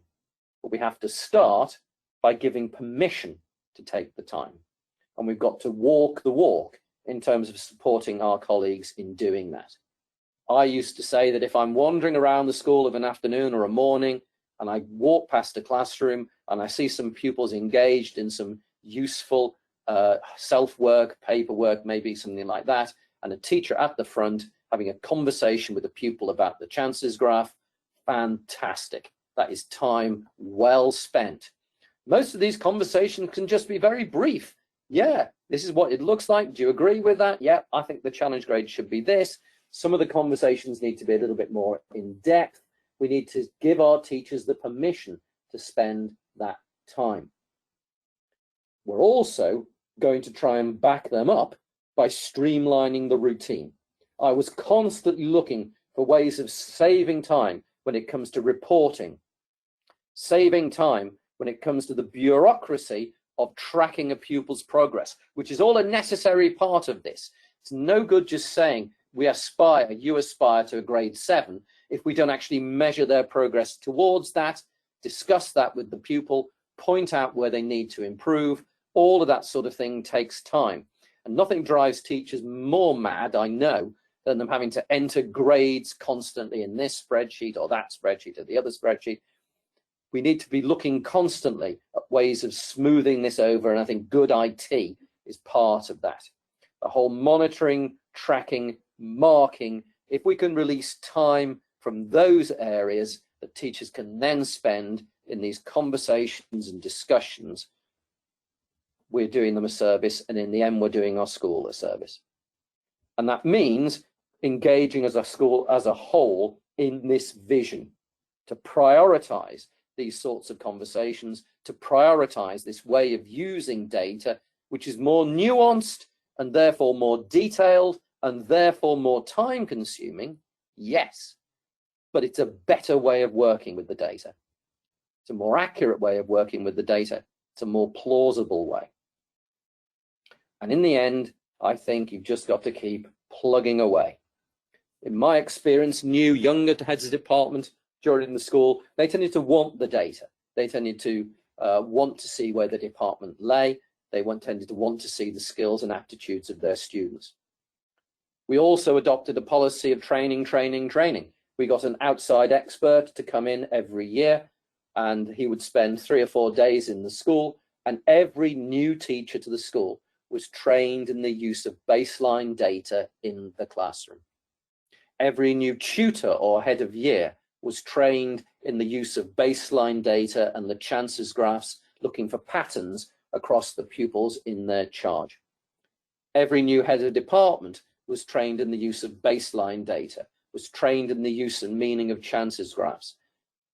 But we have to start by giving permission to take the time. And we've got to walk the walk in terms of supporting our colleagues in doing that. I used to say that if I'm wandering around the school of an afternoon or a morning and I walk past a classroom and I see some pupils engaged in some useful self-work, paperwork, maybe something like that, and a teacher at the front having a conversation with a pupil about the chances graph, fantastic. That is time well spent. Most of these conversations can just be very brief. Yeah, this is what it looks like. Do you agree with that? Yeah, I think the challenge grade should be this. Some of the conversations need to be a little bit more in depth. We need to give our teachers the permission to spend that time. We're also going to try and back them up by streamlining the routine. I was constantly looking for ways of saving time when it comes to reporting, saving time when it comes to the bureaucracy of tracking a pupil's progress, which is all a necessary part of this. It's no good just saying you aspire to a grade 7 if we don't actually measure their progress towards that, discuss that with the pupil, point out where they need to improve. All of that sort of thing takes time. And nothing drives teachers more mad, I know, than them having to enter grades constantly in this spreadsheet or that spreadsheet or the other spreadsheet. We need to be looking constantly at ways of smoothing this over, and I think good IT is part of that. The whole monitoring, tracking, marking, if we can release time from those areas that teachers can then spend in these conversations and discussions, we're doing them a service, and in the end we're doing our school a service. And that means engaging as a school as a whole in this vision to prioritize these sorts of conversations, to prioritize this way of using data, which is more nuanced and therefore more detailed and therefore more time consuming, yes, but it's a better way of working with the data. It's a more accurate way of working with the data. It's a more plausible way. And in the end, I think you've just got to keep plugging away. In my experience, new, younger heads of department during the school, they tended to want the data. They tended to want to see where the department lay. They tended to want to see the skills and aptitudes of their students. We also adopted a policy of training. We got an outside expert to come in every year, and he would spend 3 or 4 days in the school, and every new teacher to the school was trained in the use of baseline data in the classroom. Every new tutor or head of year was trained in the use of baseline data and the chances graphs, looking for patterns across the pupils in their charge. Every new head of department was trained in the use of baseline data, was trained in the use and meaning of chances graphs.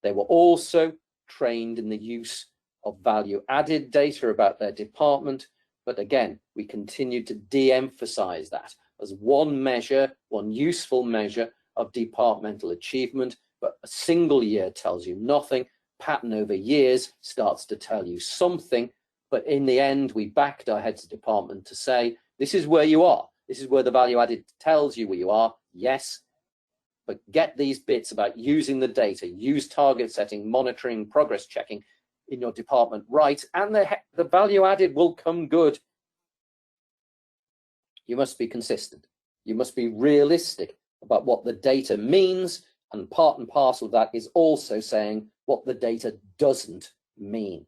They were also trained in the use of value-added data about their department, but again, we continued to de-emphasize that as one measure, one useful measure of departmental achievement, but a single year tells you nothing. Pattern over years starts to tell you something, but in the end, we backed our heads of department to say, this is where you are. This is where the value added tells you where you are, yes, but get these bits about using the data, use target setting, monitoring, progress checking in your department right, and the value added will come good. You must be consistent. You must be realistic about what the data means, and part and parcel of that is also saying what the data doesn't mean.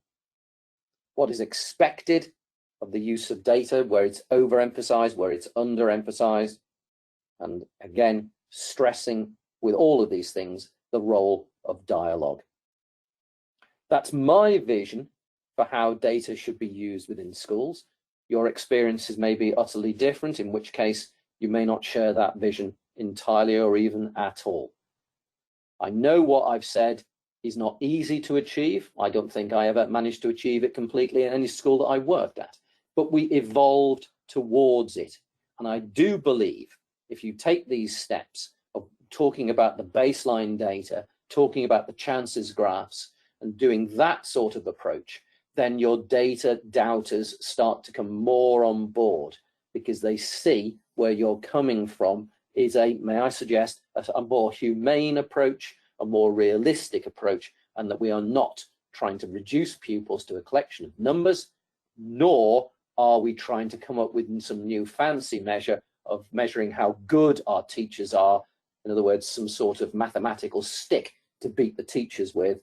What is expected of the use of data, where it's overemphasized, where it's underemphasized, and again, stressing with all of these things the role of dialogue. That's my vision for how data should be used within schools. Your experiences may be utterly different, in which case you may not share that vision entirely or even at all. I know what I've said is not easy to achieve. I don't think I ever managed to achieve it completely in any school that I worked at, but we evolved towards it. And I do believe if you take these steps of talking about the baseline data, talking about the chances graphs, and doing that sort of approach, then your data doubters start to come more on board, because they see where you're coming from is a, may I suggest, a more humane approach, a more realistic approach, and that we are not trying to reduce pupils to a collection of numbers, nor are we trying to come up with some new fancy measure of measuring how good our teachers are. In other words, some sort of mathematical stick to beat the teachers with.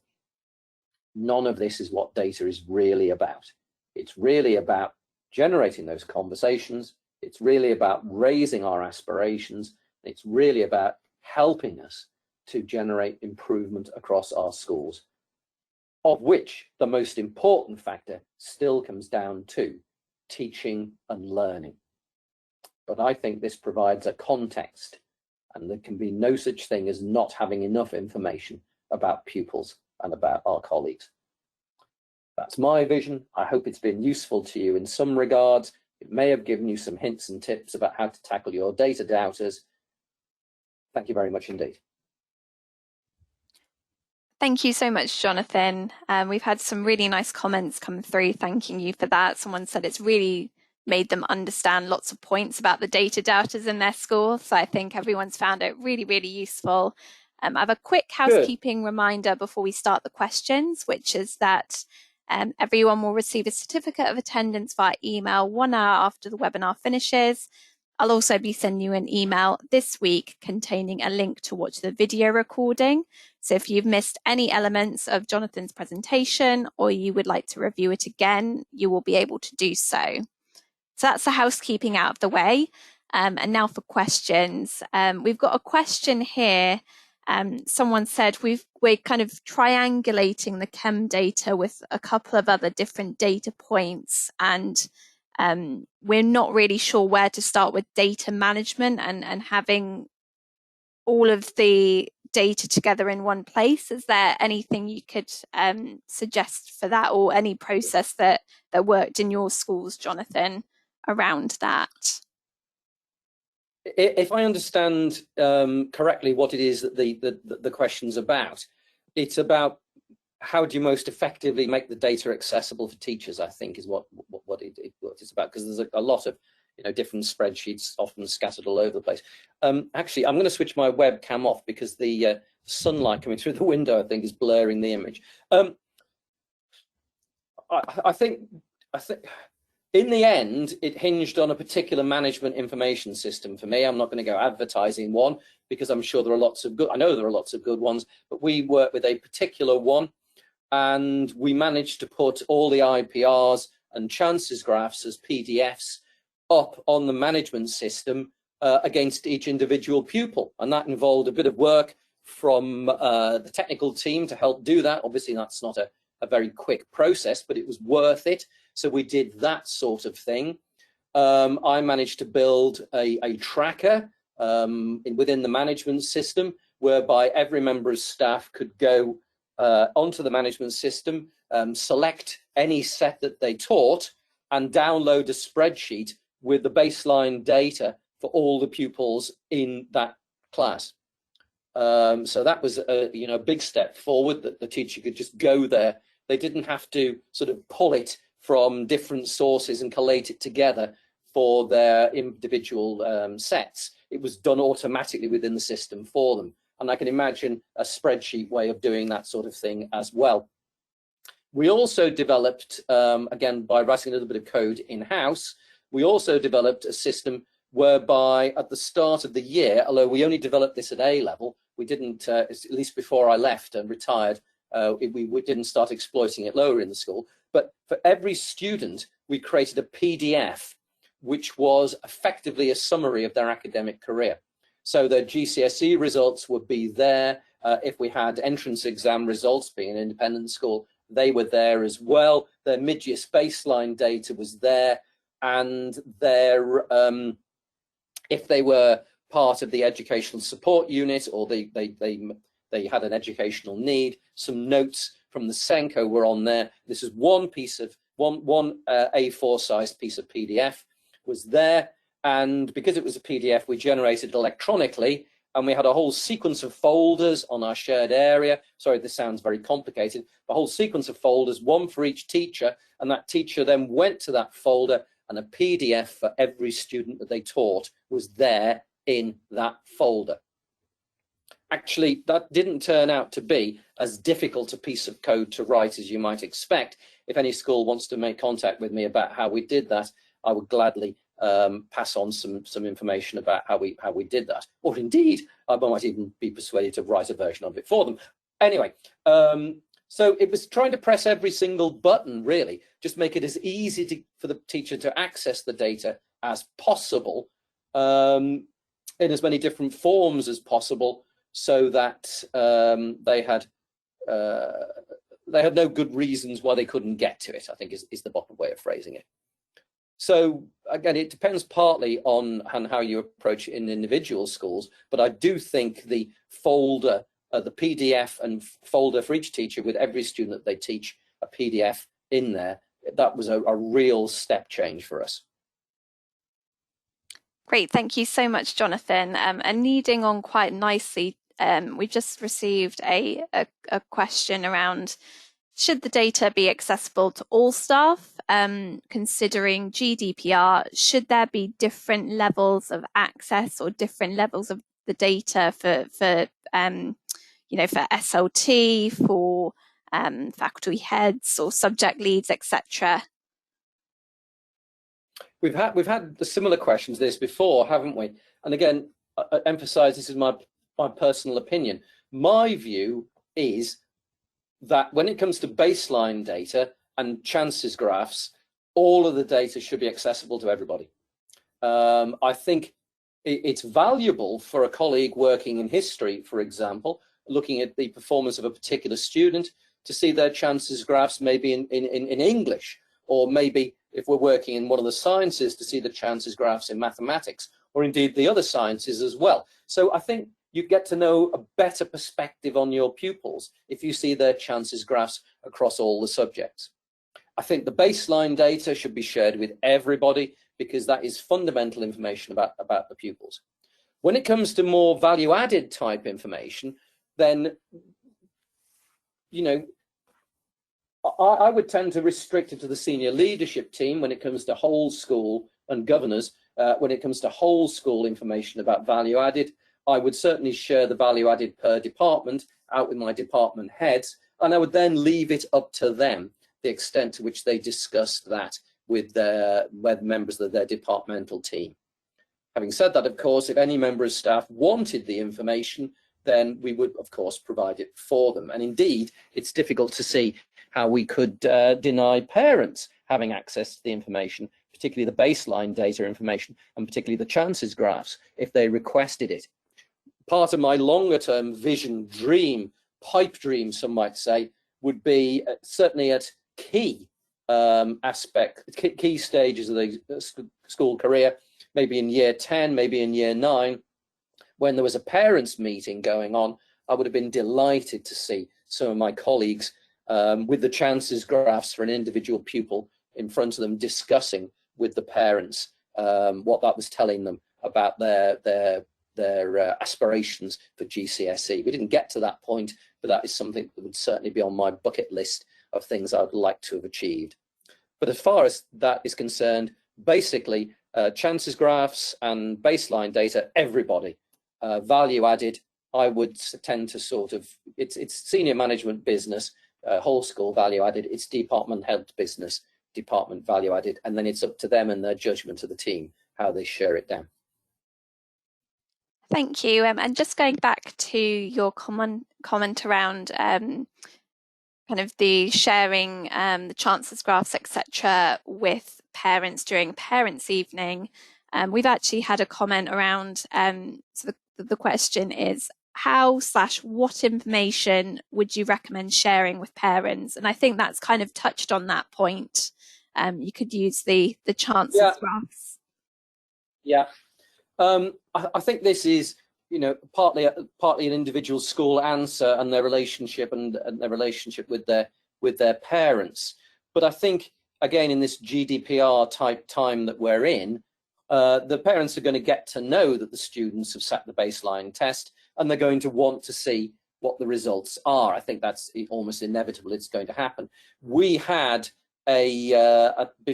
None of this is what data is really about. It's really about generating those conversations. It's really about raising our aspirations. It's really about helping us to generate improvement across our schools, of which the most important factor still comes down to teaching and learning. But I think this provides a context, and there can be no such thing as not having enough information about pupils and about our colleagues. That's my vision. I hope it's been useful to you in some regards. It may have given you some hints and tips about how to tackle your data doubters. Thank you very much indeed. Thank you so much, Jonathan. We've had some really nice comments come through thanking you for that. Someone said it's really made them understand lots of points about the data doubters in their school. So I think everyone's found it really, really useful. I have a quick housekeeping reminder before we start the questions, which is that Everyone will receive a certificate of attendance via email 1 hour after the webinar finishes. I'll also be sending you an email this week containing a link to watch the video recording. So if you've missed any elements of Jonathan's presentation or you would like to review it again, you will be able to do so. So that's the housekeeping out of the way. And now for questions. We've got a question here. Someone said we're kind of triangulating the chem data with a couple of other different data points, and we're not really sure where to start with data management and having all of the data together in one place. Is there anything you could suggest for that, or any process that worked in your schools, Jonathan, around that? If I understand correctly what it is that the question's about, it's about how do you most effectively make the data accessible for teachers, I think is what it's about, because there's a lot of different spreadsheets often scattered all over the place. Actually, I'm going to switch my webcam off because the sunlight coming through the window, I think, is blurring the image. I think in the end, it hinged on a particular management information system. For me, I'm not going to go advertising one because I'm sure there are lots of good, I know there are lots of good ones, but we work with a particular one, and we managed to put all the IPRs and chances graphs as PDFs up on the management system against each individual pupil. And that involved a bit of work from the technical team to help do that. Obviously, that's not a very quick process, but it was worth it. So we did that sort of thing. I managed to build a tracker within the management system, whereby every member of staff could go onto the management system, select any set that they taught, and download a spreadsheet with the baseline data for all the pupils in that class. So that was a big step forward, that the teacher could just go there. They didn't have to sort of pull it from different sources and collate it together for their individual sets. It was done automatically within the system for them. And I can imagine a spreadsheet way of doing that sort of thing as well. We also developed, again, by writing a little bit of code in-house, we also developed a system whereby at the start of the year, although we only developed this at A level, we didn't, at least before I left and retired, we didn't start exploiting it lower in the school. But for every student, we created a PDF, which was effectively a summary of their academic career. So their GCSE results would be there. If we had entrance exam results, being an independent school, they were there as well. Their mid-year baseline data was there. And their, if they were part of the educational support unit, or they had an educational need, some notes from the Senko were on there. This is one piece of one A4 sized piece of PDF was there, and because it was a PDF, we generated electronically, and we had a whole sequence of folders on our shared area. Sorry, this sounds very complicated. A whole sequence of folders, one for each teacher, and that teacher then went to that folder, and a PDF for every student that they taught was there in that folder. Actually, that didn't turn out to be as difficult a piece of code to write as you might expect. If any school wants to make contact with me about how we did that, I would gladly pass on some information about how we did that. Or indeed, I might even be persuaded to write a version of it for them. Anyway, so it was trying to press every single button, really, just make it as easy for the teacher to access the data as possible, in as many different forms as possible, so that they had no good reasons why they couldn't get to it, I think is the bottom way of phrasing it. So again, it depends partly on how you approach it in individual schools, but I do think the folder, the PDF and folder for each teacher with every student that they teach, a PDF in there, that was a real step change for us. Great, thank you so much, Jonathan. And leading on quite nicely, we've just received a question around, should the data be accessible to all staff? Considering GDPR, should there be different levels of access or different levels of the data for SLT, for faculty heads or subject leads, etc.? We've had the similar questions to this before, haven't we? And again, I emphasize this is my personal opinion. My view is that when it comes to baseline data and chances graphs, all of the data should be accessible to everybody. I think it's valuable for a colleague working in history, for example, looking at the performance of a particular student to see their chances graphs maybe in English, or maybe if we're working in one of the sciences to see the chances graphs in mathematics, or indeed the other sciences as well. So I think you get to know a better perspective on your pupils if you see their chances graphs across all the subjects. I think the baseline data should be shared with everybody because that is fundamental information about the pupils. When it comes to more value-added type information, then, you know, I would tend to restrict it to the senior leadership team when it comes to whole school and governors. When it comes to whole school information about value added, I would certainly share the value added per department out with my department heads, and I would then leave it up to them the extent to which they discussed that with members of their departmental team. Having said that, of course, if any member of staff wanted the information, then we would, of course, provide it for them. And indeed, it's difficult to see how we could deny parents having access to the information, particularly the baseline data information, and particularly the chances graphs, if they requested it. Part of my longer term vision, dream, pipe dream, some might say, would be certainly at key key stages of the school career, maybe in year 10, maybe in year 9, when there was a parents' meeting going on. I would have been delighted to see some of my colleagues with the chances graphs for an individual pupil in front of them, discussing with the parents what that was telling them about their aspirations for GCSE. We didn't get to that point, but that is something that would certainly be on my bucket list of things I would like to have achieved. But as far as that is concerned, basically chances graphs and baseline data, everybody. Value added, I would tend to sort of, it's senior management business, whole school value added, it's department head business, department value added, and then it's up to them and their judgment of the team, how they share it down. Thank you. And just going back to your comment around kind of the sharing the chances graphs, etc., with parents during parents' evening, we've actually had a comment around, so the question is, how/what information would you recommend sharing with parents? And I think that's kind of touched on that point. You could use the chances graphs. Yeah. I think this is, you know, partly an individual school answer and their relationship and their relationship with their parents. But I think, again, in this GDPR type time that we're in, the parents are going to get to know that the students have sat the baseline test, and they're going to want to see what the results are. I think that's almost inevitable. It's going to happen. We had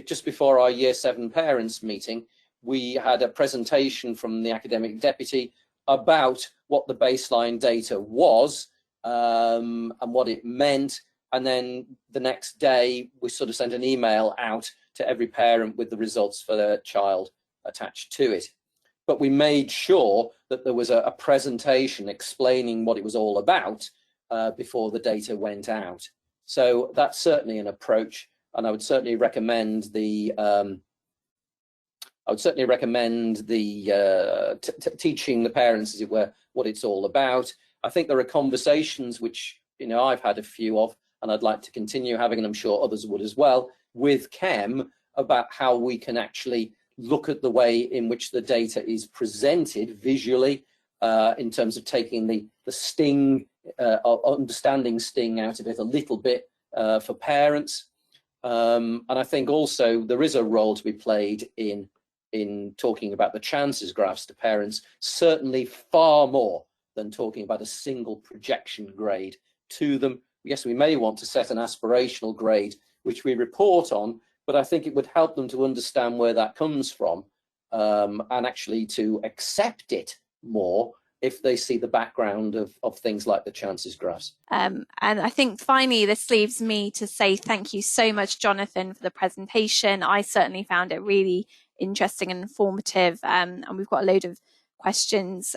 just before our Year 7 parents meeting, we had a presentation from the academic deputy about what the baseline data was and what it meant. And then the next day, we sort of sent an email out to every parent with the results for their child attached to it. But we made sure that there was a presentation explaining what it was all about before the data went out. So that's certainly an approach, and I would certainly recommend the teaching the parents, as it were, what it's all about. I think there are conversations which, you know, I've had a few of, and I'd like to continue having, and I'm sure others would as well, with Chem about how we can actually look at the way in which the data is presented visually, in terms of taking the sting, understanding sting out of it a little bit for parents. And I think also there is a role to be played in talking about the chances graphs to parents, certainly far more than talking about a single projection grade to them. Yes, we may want to set an aspirational grade, which we report on, but I think it would help them to understand where that comes from, and actually to accept it more if they see the background of things like the chances graphs. And I think finally, this leaves me to say thank you so much, Jonathan, for the presentation. I certainly found it really interesting and informative, and we've got a load of questions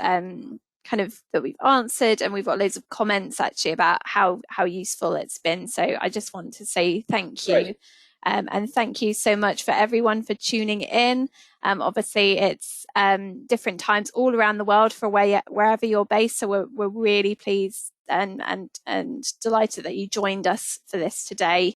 kind of that we've answered, and we've got loads of comments actually about how useful it's been. So I just want to say thank you. Great. And thank you so much for everyone for tuning in. Obviously, it's different times all around the world for wherever you're based. So we're really pleased and delighted that you joined us for this today.